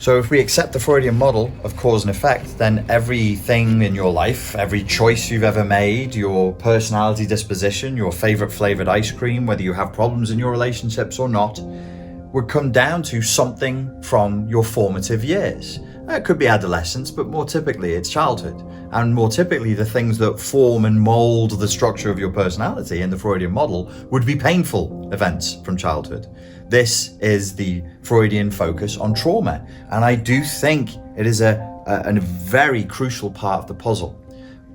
So if we accept the Freudian model of cause and effect, then everything in your life, every choice you've ever made, your personality disposition, your favorite flavored ice cream, whether you have problems in your relationships or not, would come down to something from your formative years. It could be adolescence, but more typically it's childhood. And more typically the things that form and mold the structure of your personality in the Freudian model would be painful events from childhood. This is the Freudian focus on trauma. And I do think it is a very crucial part of the puzzle.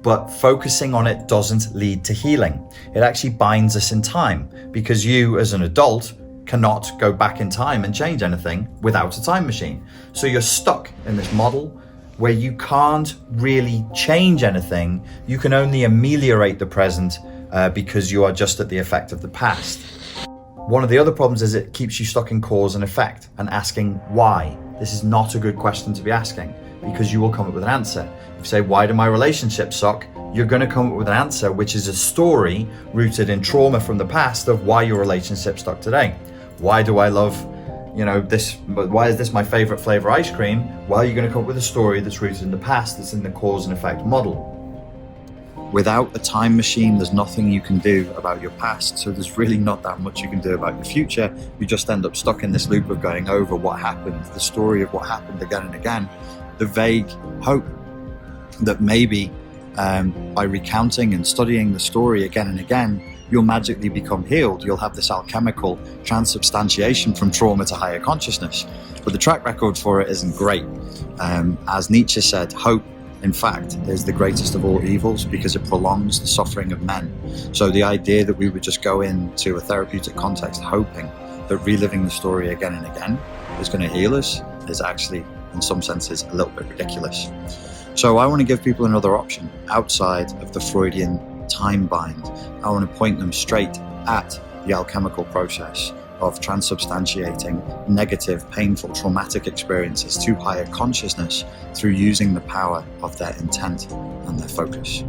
But focusing on it doesn't lead to healing. It actually binds us in time, because you as an adult cannot go back in time and change anything without a time machine. So you're stuck in this model where you can't really change anything. You can only ameliorate the present because you are just at the effect of the past. One of the other problems is it keeps you stuck in cause and effect and asking why. This is not a good question to be asking, because you will come up with an answer. If you say, why do my relationships suck? You're going to come up with an answer which is a story rooted in trauma from the past of why your relationship stuck today. Why do I love, this? Why is this my favorite flavor ice cream? Well, you're going to come up with a story that's rooted in the past, that's in the cause and effect model. Without a time machine, there's nothing you can do about your past. So there's really not that much you can do about your future. You just end up stuck in this loop of going over what happened, the story of what happened again and again, the vague hope that maybe by recounting and studying the story again and again, you'll magically become healed. You'll have this alchemical transubstantiation from trauma to higher consciousness. But the track record for it isn't great. As Nietzsche said, hope, in fact, is the greatest of all evils because it prolongs the suffering of men. So the idea that we would just go into a therapeutic context hoping that reliving the story again and again is going to heal us is actually, in some senses, a little bit ridiculous. So I want to give people another option outside of the Freudian time bind. I want to point them straight at the alchemical process of transubstantiating negative, painful, traumatic experiences to higher consciousness through using the power of their intent and their focus.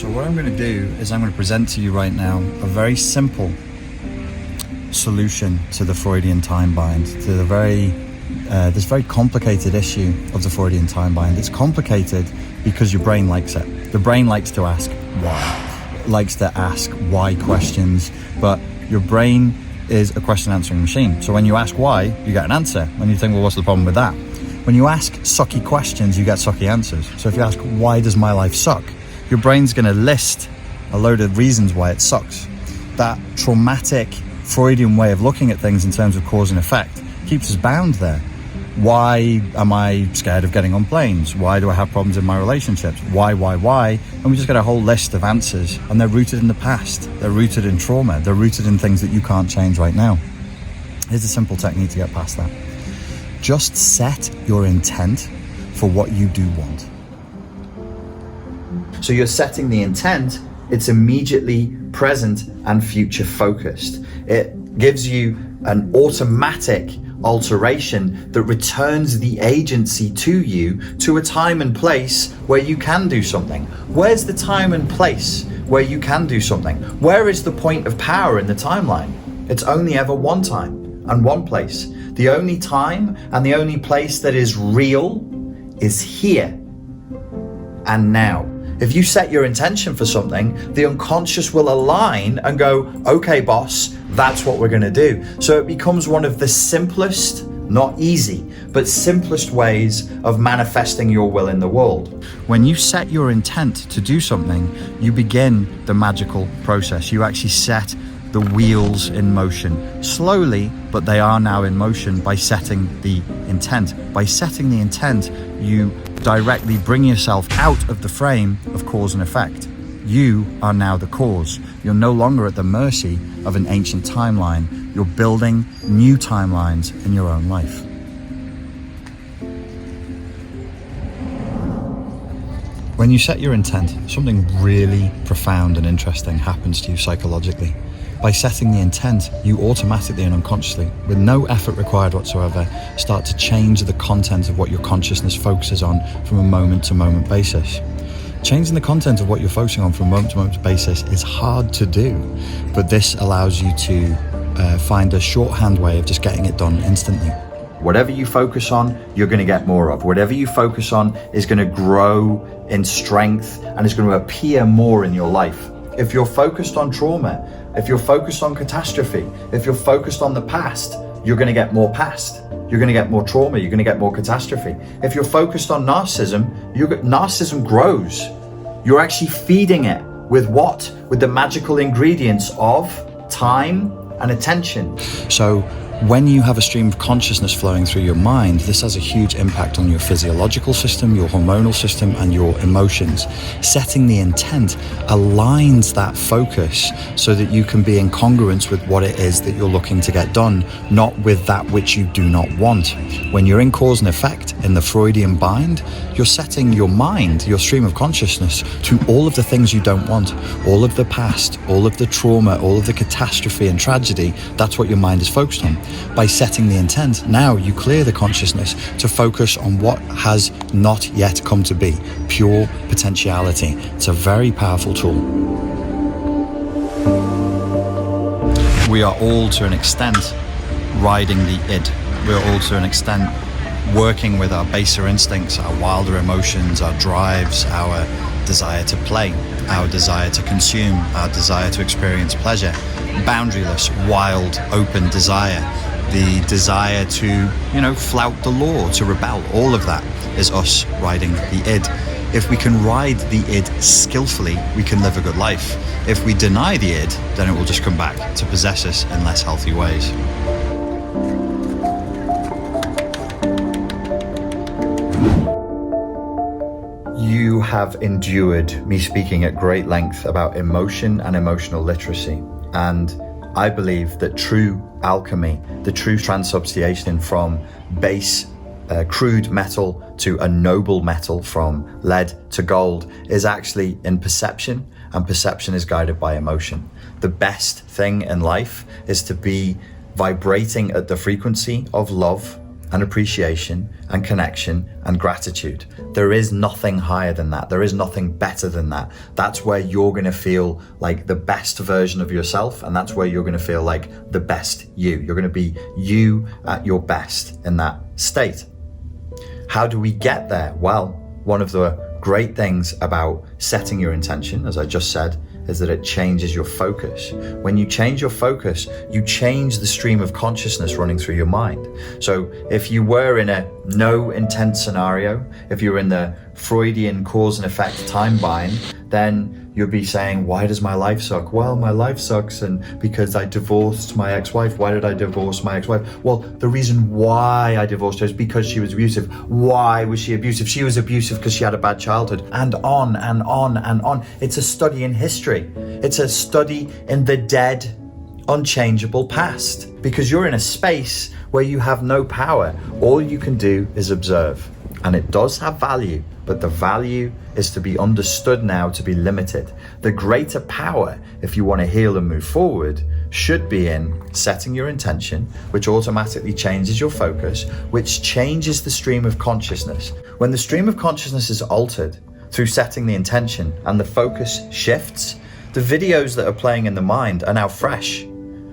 So what I'm going to do is I'm going to present to you right now a very simple solution to the Freudian time bind, to the this very complicated issue of the Freudian time bind. It's complicated because your brain likes it. The brain likes to ask why, likes to ask why questions, but your brain is a question answering machine. So when you ask why, you get an answer. When you think, well, what's the problem with that? When you ask sucky questions, you get sucky answers. So if you ask, why does my life suck? Your brain's going to list a load of reasons why it sucks. That traumatic Freudian way of looking at things in terms of cause and effect keeps us bound there. Why am I scared of getting on planes? Why do I have problems in my relationships? Why? And we just get a whole list of answers, and they're rooted in the past. They're rooted in trauma. They're rooted in things that you can't change right now. Here's a simple technique to get past that. Just set your intent for what you do want. So you're setting the intent, it's immediately present and future focused. It gives you an automatic alteration that returns the agency to you to a time and place where you can do something. Where's the time and place where you can do something? Where is the point of power in the timeline? It's only ever one time and one place. The only time and the only place that is real is here and now. If you set your intention for something, the unconscious will align and go, okay, boss, that's what we're going to do. So it becomes one of the simplest, not easy, but simplest ways of manifesting your will in the world. When you set your intent to do something, you begin the magical process. You actually set the wheels in motion. Slowly, but they are now in motion by setting the intent. By setting the intent, you directly bring yourself out of the frame of cause and effect. You are now the cause. You're no longer at the mercy of an ancient timeline. You're building new timelines in your own life. When you set your intent, something really profound and interesting happens to you psychologically. By setting the intent, you automatically and unconsciously, with no effort required whatsoever, start to change the content of what your consciousness focuses on from a moment-to-moment basis. Changing the content of what you're focusing on from a moment-to-moment basis is hard to do, but this allows you to find a shorthand way of just getting it done instantly. Whatever you focus on, you're going to get more of. Whatever you focus on is going to grow in strength and is going to appear more in your life. If you're focused on trauma, if you're focused on catastrophe, if you're focused on the past, you're going to get more past. You're going to get more trauma. You're going to get more catastrophe. If you're focused on narcissism, narcissism grows. You're actually feeding it with what? With the magical ingredients of time and attention. So when you have a stream of consciousness flowing through your mind, this has a huge impact on your physiological system, your hormonal system, and your emotions. Setting the intent aligns that focus so that you can be in congruence with what it is that you're looking to get done, not with that which you do not want. When you're in cause and effect in the Freudian bind, you're setting your mind, your stream of consciousness, to all of the things you don't want, all of the past, all of the trauma, all of the catastrophe and tragedy. That's what your mind is focused on. By setting the intent, now you clear the consciousness to focus on what has not yet come to be, pure potentiality. It's a very powerful tool. We are all, to an extent, riding the id. We're all, to an extent, working with our baser instincts, our wilder emotions, our drives, our desire to play, our desire to consume, our desire to experience pleasure, boundaryless, wild, open desire, the desire to, flout the law, to rebel. All of that is us riding the id. If we can ride the id skillfully, we can live a good life. If we deny the id, then it will just come back to possess us in less healthy ways. You have endured me speaking at great length about emotion and emotional literacy, and I believe that true alchemy, the true transubstantiation from base crude metal to a noble metal, from lead to gold, is actually in perception, and perception is guided by emotion. The best thing in life is to be vibrating at the frequency of love and appreciation and connection and gratitude. There is nothing higher than that. There is nothing better than that. That's where you're going to feel like the best version of yourself, and that's where you're going to feel like the best you. You're going to be you at your best in that state. How do we get there? Well, one of the great things about setting your intention, as I just said, is that it changes your focus. When you change your focus, you change the stream of consciousness running through your mind. So if you were in a no intent scenario, if you're in the Freudian cause and effect time bind, then you'll be saying, why does my life suck? Well, my life sucks and because I divorced my ex-wife. Why did I divorce my ex-wife? Well, the reason why I divorced her is because she was abusive. Why was she abusive? She was abusive because she had a bad childhood, and on and on and on. It's a study in history. It's a study in the dead, unchangeable past, because you're in a space where you have no power. All you can do is observe, and it does have value, but the value is to be understood now, to be limited. The greater power, if you want to heal and move forward, should be in setting your intention, which automatically changes your focus, which changes the stream of consciousness. When the stream of consciousness is altered through setting the intention and the focus shifts, the videos that are playing in the mind are now fresh.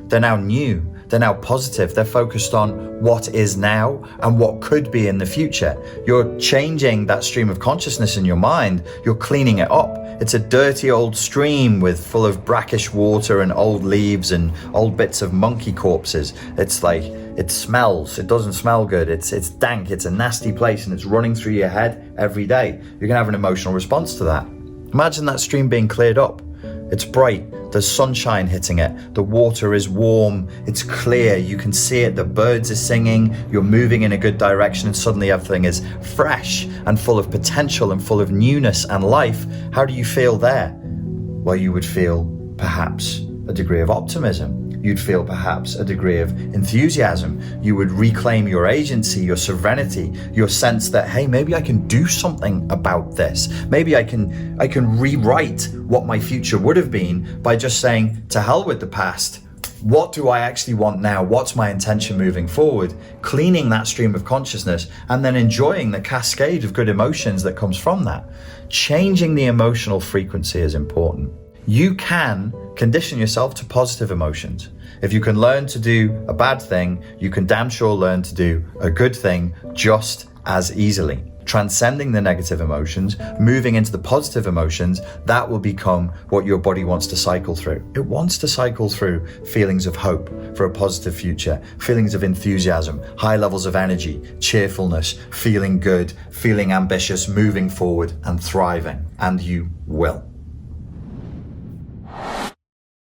They're now new. They're now positive. They're focused on what is now and what could be in the future. You're changing that stream of consciousness in your mind. You're cleaning it up. It's a dirty old stream full of brackish water and old leaves and old bits of monkey corpses. It's like, it smells. It doesn't smell good. It's dank. It's a nasty place, and it's running through your head every day. You're gonna have an emotional response to that. Imagine that stream being cleared up. It's bright, there's sunshine hitting it, the water is warm, it's clear, you can see it, the birds are singing, you're moving in a good direction, and suddenly everything is fresh and full of potential and full of newness and life. How do you feel there? Well, you would feel perhaps a degree of optimism. You'd feel perhaps a degree of enthusiasm. You would reclaim your agency, your serenity, your sense that, hey, maybe I can do something about this. Maybe I can rewrite what my future would have been by just saying, to hell with the past. What do I actually want now? What's my intention moving forward? Cleaning that stream of consciousness and then enjoying the cascade of good emotions that comes from that. Changing the emotional frequency is important. You can condition yourself to positive emotions. If you can learn to do a bad thing, you can damn sure learn to do a good thing just as easily. Transcending the negative emotions, moving into the positive emotions, that will become what your body wants to cycle through. It wants to cycle through feelings of hope for a positive future, feelings of enthusiasm, high levels of energy, cheerfulness, feeling good, feeling ambitious, moving forward and thriving. And you will.